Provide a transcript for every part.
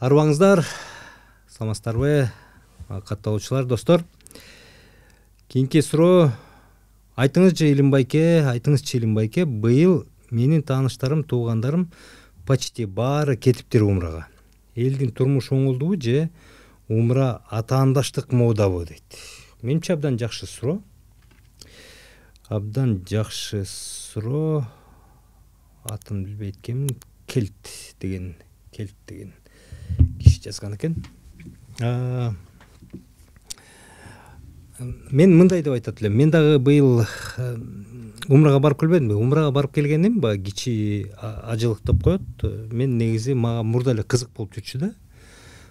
Арбаңыздар, саламатсыздарбы, катталуучулар, достор. Кийинки суроо, айтыңызчы Илимбайке, быйыл менин тааныштарым, туугандарым почти баары кетиптир умрага. Элдин турмушу оңолдубу же умра атаандаштык моодабы дейт. Менимче абдан жакшы суроо. Атын билбейт экенмин. Келт деген киши жазган экен. Мен мындай деп айтат элем. Мен дагы быйыл умрага барып келбедимби? Умрага барып келгеним кичи ажылыктап коет. Мен негизи мага мурда эле кызык болуп жүрчү да.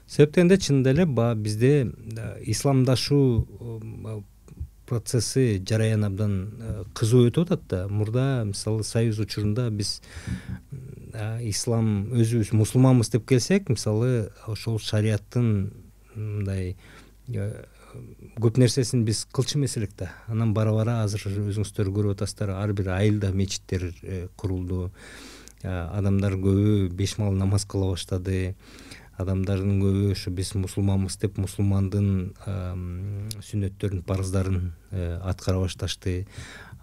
Себептен да чынында эле бизде исламдашуу процесси жараян абдан кызуу өтүп атат да. Мурда мисалы Союз учурунда биз ислам өзүбүз мусулманбыз деп келсек, мисалы ошол шариаттын мындай көп нерсесин биз кылчу эмес элек да. Анан бара азыр өзүңүздөр көрүп атасыздар, ар бир айылда мечиттер курулду. Адамдар көбү 5 мал намаз кыла баштады. Адамдардын көбү ошо биз мусулманбыз деп мусулмандын сүннөттөрүн, парыздарын аткара башташты.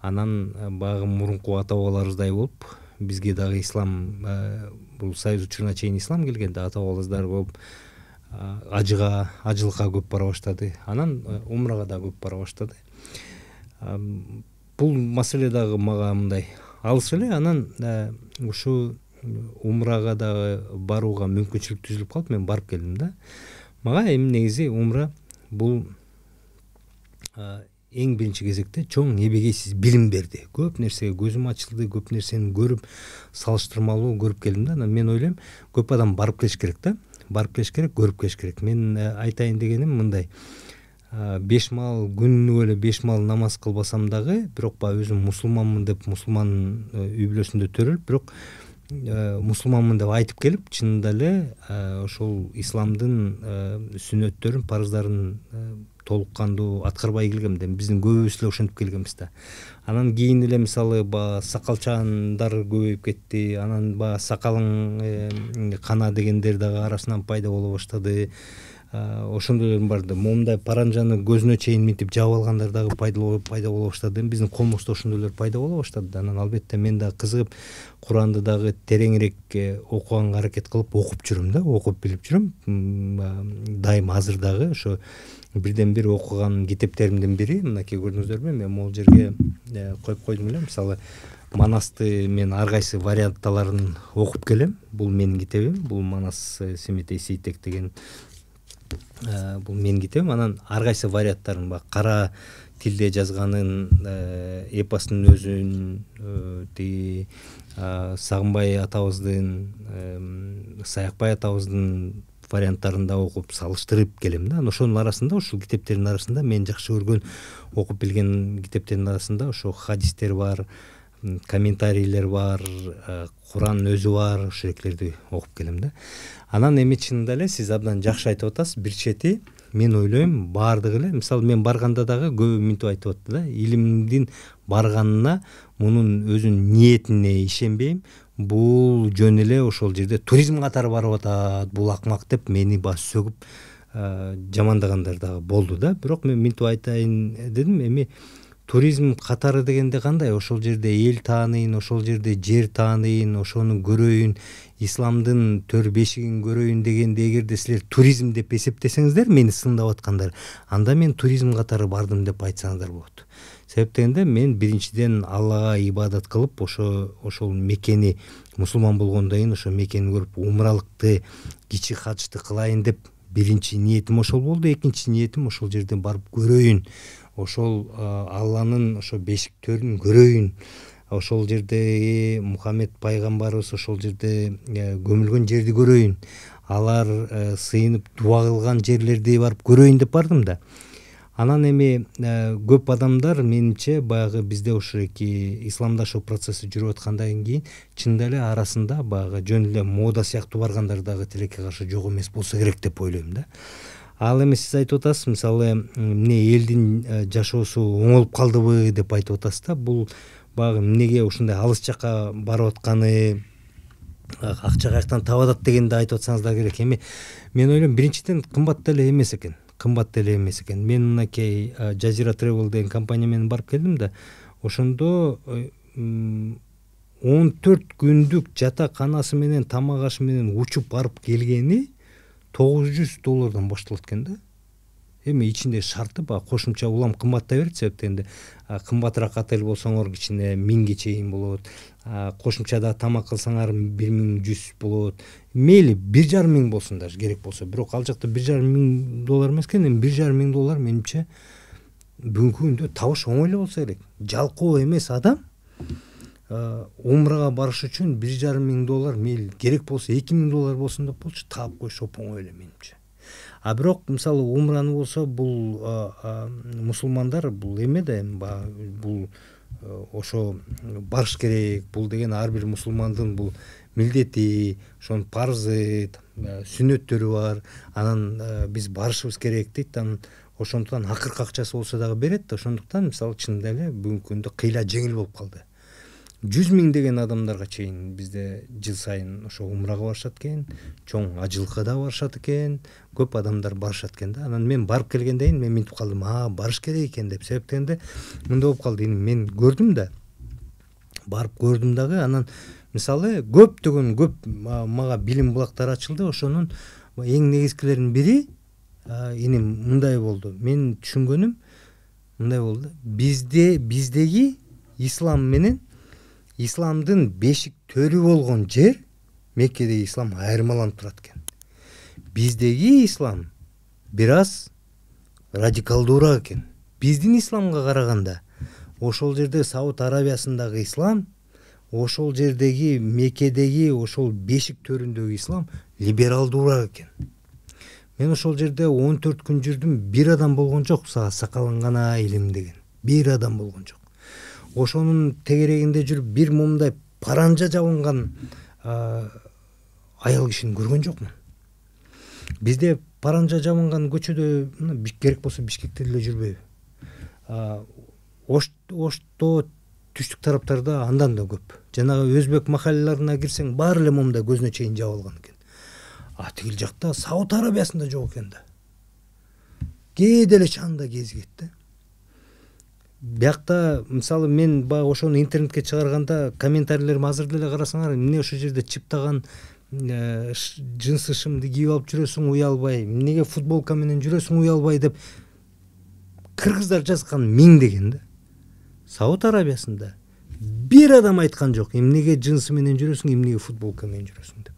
Анан багы мурунку ата бабаларыбыздай болуп, бизге дагы ислам бул Союз учуруна чейин ислам келгенде ата бабаларыбыздар болуп ажылыкка көп бара баштады. Анан умрага да көп бара баштады. Бул маселе дагы мага мындай алыс эле. Анан ушу умрага дагы барууга мүмкүнчүлүк түзүлүп калып, мен барып келдим да. Мага эми негизи умра бул эң биринчи кезекте чоң эбегейсиз билим берди. Көп нерсеге көзүм ачылды, көп нерсени көрүп, салыштырмалуу көрүп келдим да. Анан мен ойлойм, көп адам барып келиш керек да. Барып келиш керек, көрүп келиш керек. Мен айтайын дегеним мындай. 5 мал күнүгө эле 5 мал намаз кылбасам дагы, бирок өзүм мусулманмын деп мусулман үй бүлөсүндө төрөлүп, бирок мусулманмын деп айтып келип, чынында эле ошол исламдын сүннөттөрүн, парыздарын толук кандуу аткарбай келгем да. Биздин көбүбүз эле ошентип келгенбиз да. Анан кийин эле мисалы сакалчандар көбөйүп кетти. Анан сакалың кана дегендер дагы арасынан пайда боло баштады. Ошондойлор барды. Момундай паранжаны көзүнө чейин мынтип жаап алгандар дагы пайда боло баштады. Биздин коомубузда ошондойлор пайда боло баштады. Анан албетте мен дагы кызыгып, Куранды дагы тереңирээк окуганга аракет кылып окуп жүрөм да, окуп билип жүрөм. Дайыма азыр дагы ошо бирден бир окуган китептеримдин бири, мынакей көрдүңүздөрбү, мен могул жерге коюп койдум эле. Мисалы Манасты мен ар кайсы вариантталарын окуп келем. Бул менин китебим, бул Манас Семетей Сейтек деген бул менин китебим. Анан ар кайсы варианттарын кара тилде жазганын, эпостун өзүн, Сагынбай атабыздын, Саякбай атабыздын варианттарында окуп салыштырып келем да. Ошонун арасында, ушул китептердин арасында мен жакшы көргөн, окуп билген китептердин арасында ошо хадистер бар, комментарийлер бар, Куран өзү бар, ошолерди окуп келем да. Анан эми чынында эле сиз абдан жакшы айтып атасыз. Бир чети мен ойлойм, баардыгы эле, мисалы мен барганда дагы көбү мынтип айтып атты да, илимдин барганына, мунун өзүнүн ниетине ишенбейм. Бул жөн эле ошол жерде туризм катары барып атат, бул акмак деп мени сөгүп жамандагандар дагы болду да. Бирок мен мынтип айтайын дедим, эми туризм катары дегенде кандай? Ошол жерде эл тааныйын, ошол жерде жер тааныйын, ошону көрөйүн, исламдын төр бешигин көрөйүн дегенде, эгерде силер туризм деп эсептесеңиздер, мени сындап аткандар, анда мен туризм катары бардым деп айтсаңыздар болот. Себептен да мен биринчиден Аллага ибадат кылып, ошол мекени мусулман болгондон кийин ошо мекени көрүп, умралыкты, кичи хаджды кылайын деп биринчи ниетим ошол болду. Экинчи ниетим ошол жерде барып көрөйүн, ошол Алланын ошо бешиктерин көрөйүн, ошол жерде Мухаммед пайгамбарыбыз ошол жерде көмүлгөн жерди көрөйүн, алар сыйынып дуа кылган жерлерди барып көрөйүн деп бардым да. Анан эми көп адамдар менимче баягы бизде ошо исламдашуу процесси жүрүп аткандан кийин чынында эле арасында баягы жөн эле мода сыяктуу баргандар дагы тилекке каршы жок эмес болсо керек деп ойлойм да. Ал эми сиз айтып атасыз, мисалы эмне элдин жашоосу оңолуп калдыбы деп айтып атасыз да. Бул баягы эмнеге ушундай алыс жакка барып атканы, акча каяктан таап атат дегенди айтып атсаңыздар керек. Эми мен ойлойм биринчиден кымбат деле эмес экен. Мен мынакей Жазира Travel деген компания менен барып келдим да, ошондо 14 күндүк жатаканасы менен тамак ашы менен учуп барып келгени $900 башталат экен да. Эми ичинде шарты бар, кошумча улам кымбаттай берет, себептен кымбатыраак отель болсоңор кичине 1000 чейин болот. Кошумчада тамак кылсаңар 1100 болот. Мейли 1500 болсун даже керек болсо, бирок ал жакта $1500 эмес экен. Эми $1500 менимче бүгүнкү күндө табыш оңой эле болсо керек. Жалкоо эмес адам умрага барыш үчүн $1500 мейли керек болсо $2000 болсун деп болчу, таап койсо оңой эле менимче. А бирок мисалы умраны болсо бул мусулмандар бул эме да, бул ошо барыш керек. Бул деген ар бир мусулмандын бул милдети, ошонун парзы, сүннөттөрү бар. Анан биз барышыбыз керек дейт. Ошондуктан акыркы акчасы болсо дагы берет да. Ошондуктан мисалы чынында эле бүгүнкү күндө кыйла жеңил болуп калды. 100 000 деген адамдарга чейин бизде жыл сайын ошо умрага барышат экен, чоң ажылыкка да барышат экен, көп адамдар барышат экен да. Анан мен барып келгенден мен минтип калдым, барыш керек экен деп. Себептен мындай болуп калды. Мен көрдүм да, барып көрдүм дагы. Анан мисалы көп мага билим булактары ачылды. Ошонун эң негизгилеринин бири мындай болду. Мен түшүнгөнүм мындай болду. Биздеги ислам менен исламдын бешик төрү болгон жер, Меккедеги ислам айырмаланып турат экен. Биздеги ислам бир аз радикалдуураак экен. Биздин исламга караганда ошол жерде Сауд Арабиясындагы ислам, ошол жердеги Меккедеги ошол бешик төрүндөгү ислам либералдуураак экен. Мен ошол жерде 14 күн жүрдүм, бир адам болгон жок сакалангана илим деген. Бир адам болгон жок. Ошонун тегерегинде жүрүп бир момундай паранжа жабынган аял кишини көргөн жокмун. Бизде паранжа жабынган көчөдө керек болсо Бишкекте деле жүрбөйбү. Ошто түштүк тараптарда андан да көп. Жанагы өзбек махаллаларына кирсең баары эле момундай көзүнө чейин жаап алган экен. Тигил жакта Сауд Арабиясында жок экен да. Кээде эле чанда кезигет да. Биякта мисалы мен баягы ошону интернетке чыгарганда комментарийлерим азыр деле карасаңар, эмне ошол жерде чыптаган жынсы шымды кийип алып жүрөсүң уялбай, эмнеге футболка менен жүрөсүң уялбай деп кыргыздар жазган миңдеген да. Сауд Арабиясында бир адам айткан жок, эмнеге жынсы менен жүрөсүң, эмнеге футболка менен жүрөсүң деп.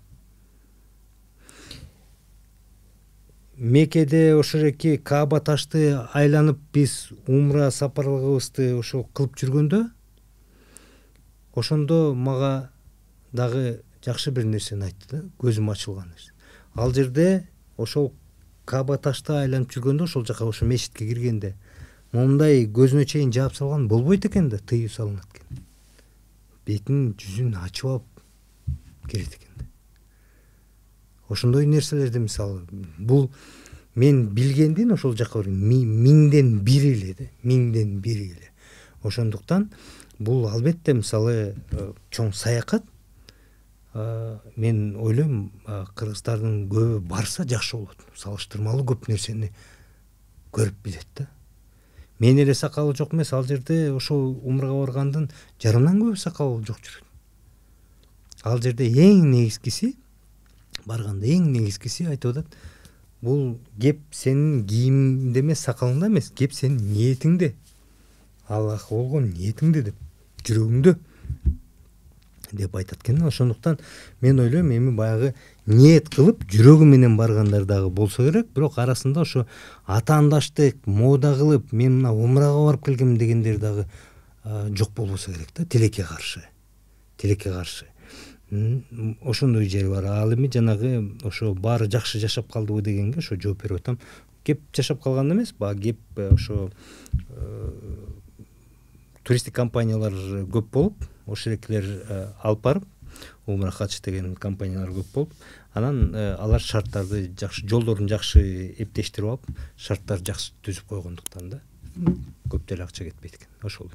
Меккеде ошореки Кааба ташты айланып биз умра сапарлыгыбызды ошо кылып жүргөндө, ошондо мага дагы жакшы бир нерсени айтты да, көзүм ачылган нерсе. Ал жерде ошол Кааба ташты айланып жүргөндө, ошол жака ошо мешитке киргенде момундай көзүнө чейин жаап салган болбойт экен да, тыюу салынат экен. Бетин, жүзүн ачып алып кирет экен. Ошондой нерселерди мисалы бул мен билгендин ошол жака миңден бири эле да, миңден бири эле. Ошондуктан бул албетте мисалы чоң саякат. Мен ойлойм кыргыздардын көбү барса жакшы болот. Салыштырмалуу көп нерсени көрүп билет да. Мен эле сакалы жок эмес, ал жерде ошол умрага баргандын жарымдан көбү сакалы жок жүрөт. Ал жерде эң негизгиси айтып атат, бул кеп сенин кийимиңде эмес, сакалыңда эмес, кеп сенин ниетиңде. Аллахка болгон ниетиңде деп, жүрөгүңдө деп айтат экен. Ошондуктан мен ойлойм, эми баягы ниет кылып жүрөгү менен баргандар дагы болсо керек, бирок арасында ошо атаандаштык, мода кылып, мен мына умрага барып келгем дегендер дагы жок болбосо керек да, тилекке каршы. Ошондой жери бар. Ал эми жанагы ошо баары жакшы жашап калдыбы дегенге ошо жооп берип атам. Кеп жашап калган эмес, кеп ошо туристик компаниялар көп болуп, ошолекилер алып барып, умра хадж деген компаниялар көп болуп, анан алар шарттарды жакшы, жолдорун жакшы эптештирип алып, шарттар жакшы түзүп койгондуктан да көп деле акча кетпейт экен. Ошол.